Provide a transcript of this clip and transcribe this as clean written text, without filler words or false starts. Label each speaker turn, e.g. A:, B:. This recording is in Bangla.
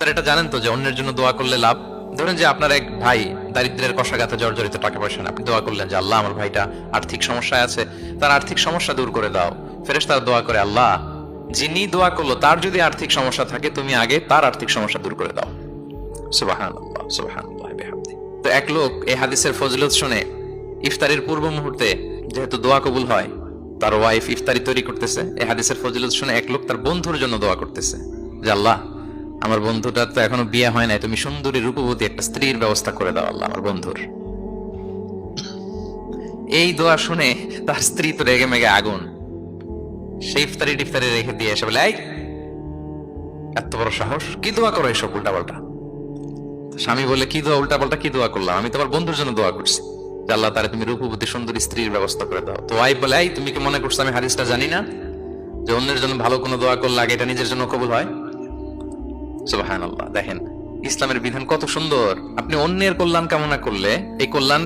A: আপনারা এটা জানেন তো যে অন্যের জন্য দোয়া করলে লাভ। ধরেন যে আপনার এক ভাই দারিদ্রের কষাঘাতে জর্জরিত, টাকা পয়সা না, আপনি দোয়া করলেন যে আল্লাহ আমার ভাইটা আর্থিক সমস্যায় আছে, তার আর্থিক সমস্যা দূর করে দাও। ফেরেশতারা দোয়া করে, আল্লাহ যিনি দোয়া করলো তার যদি আর্থিক সমস্যা থাকে তুমি আগে তার আর্থিক সমস্যা দূর করে দাও। সুবহানাল্লাহ সুবহানাল্লাহ বিহামদিহি। তো এক লোক এই হাদিসের ফজিলত শুনে ইফতারির পূর্ব মুহূর্তে যেহেতু দোয়া কবুল হয়, তার ওয়াইফ ইফতারি তৈরি করতেছে, এই হাদিসের ফজিলত শুনে এক লোক তার বন্ধুর জন্য দোয়া করতেছে যে আল্লাহ আমার বন্ধুটার তো এখনো বিয়ে হয় নাই, তুমি সুন্দরী রূপবতী একটা স্ত্রীর ব্যবস্থা করে দাও আল্লাহ আমার বন্ধুর। এই দোয়া শুনে তার স্ত্রী তো রেগে মেগে আগুন, সেই ইফতারি টিফতারি রেখে দিয়ে এসে বলে, এই এত বড় সাহস, কি দোয়া করো এসব উল্টা পাল্টা। স্বামী বলে, কি দোয়া উল্টা পাল্টা, কি দোয়া করলাম, আমি তোমার বন্ধুর জন্য দোয়া করছি যে আল্লাহ তারে তুমি রূপবতী সুন্দরী স্ত্রীর ব্যবস্থা করে দাও। তো ওয়াইফ বলে, এই তুমি কি মনে করছো আমি হাদিসটা জানি না যে অন্যের জন্য ভালো কোনো দোয়া করলে আগে এটা নিজের জন্য কবুল হয়? সুবহানাল্লাহ। দেখেন ইসলামের বিধান কত সুন্দর। আপনি অন্যের কল্যাণ কামনা করলে এই কল্যাণ